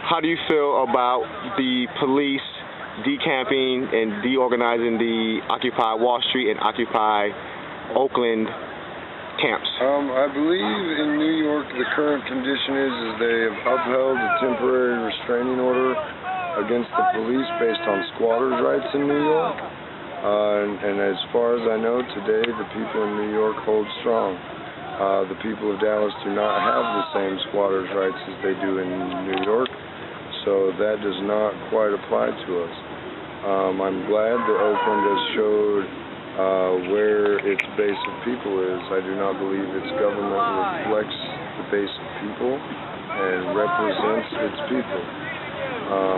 how do you feel about the police decamping and deorganizing the Occupy Wall Street and Occupy Oakland camps? I believe in New York the current condition is they have upheld a temporary restraining order against the police based on squatters' rights in New York. And as far as I know today, the people in New York hold strong. The people of Dallas do not have the same squatters' rights as they do in New York, so that does not quite apply to us. I'm glad that Oakland has showed where its base of people is. I do not believe its government reflects the base of people and represents its people.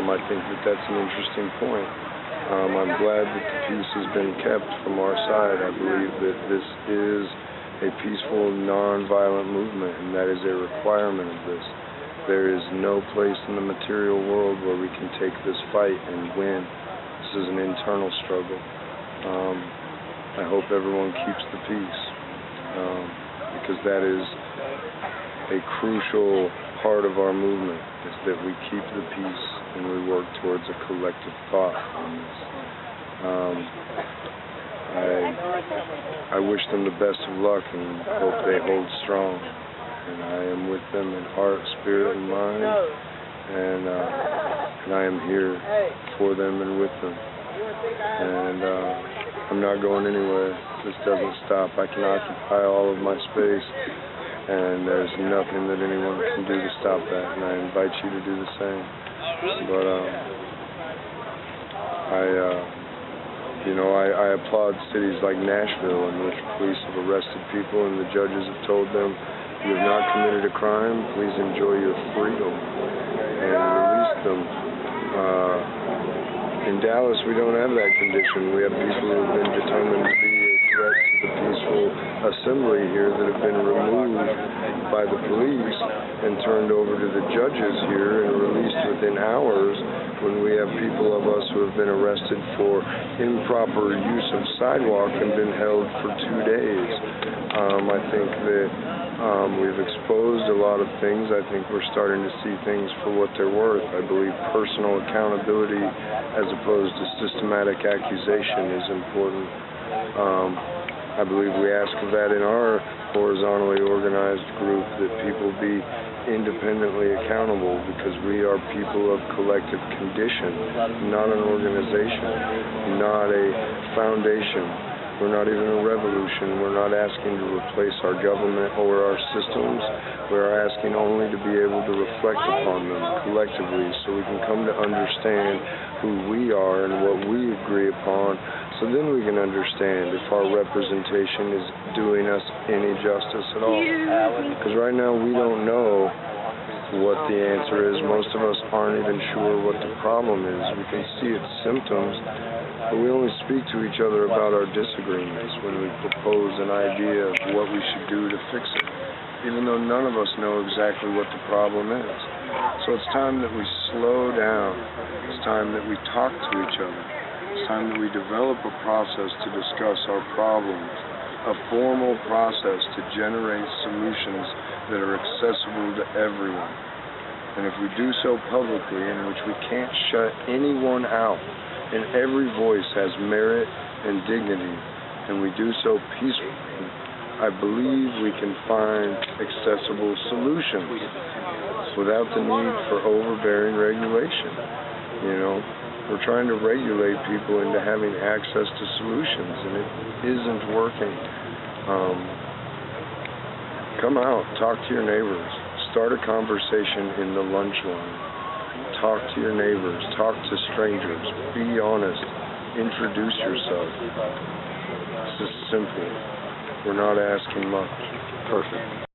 I think that that's an interesting point. I'm glad that the peace has been kept from our side. I believe that this is a peaceful, non-violent movement, and that is a requirement of this. There is no place in the material world where we can take this fight and win. This is an internal struggle. I hope everyone keeps the peace, because that is a crucial part of our movement, is that we keep the peace and we work towards a collective thought on this. I wish them the best of luck and hope they hold strong. And I am with them in heart, spirit, and mind. And I am here for them and with them. And I'm not going anywhere. This doesn't stop. I can occupy all of my space, and there's nothing that anyone can do to stop that. And I invite you to do the same. But I applaud cities like Nashville, in which police have arrested people and the judges have told them, you have not committed a crime, please enjoy your freedom, and release them. In Dallas, we don't have that condition. We have people who have been determined to be a threat to the peaceful assembly here that have been removed by the police and turned over to the judges here and released within hours, when we have people of us who have been arrested for improper use of sidewalk and been held for 2 days. I think that we've exposed a lot of things. I think we're starting to see things for what they're worth. I believe personal accountability as opposed to systematic accusation is important. I believe we ask of that in our horizontally organized group, that people be independently accountable, because we are people of collective condition, not an organization, not a foundation. We're not even a revolution. We're not asking to replace our government or our systems. We're asking only to be able to reflect upon them collectively, so we can come to understand who we are and what we agree upon, so then we can understand if our representation is doing us any justice at all. Because right now we don't know what the answer is. Most of us aren't even sure what the problem is. We can see its symptoms, but we only speak to each other about our disagreements when we propose an idea of what we should do to fix it, even though none of us know exactly what the problem is. So it's time that we slow down. It's time that we talk to each other. It's time that we develop a process to discuss our problems, a formal process to generate solutions that are accessible to everyone. And if we do so publicly, in which we can't shut anyone out, and every voice has merit and dignity, and we do so peacefully, I believe we can find accessible solutions without the need for overbearing regulation. We're trying to regulate people into having access to solutions, and it isn't working. Come out, talk to your neighbors, start a conversation in the lunch line, talk to your neighbors, talk to strangers, be honest, introduce yourself. This is simple. We're not asking much. Perfect.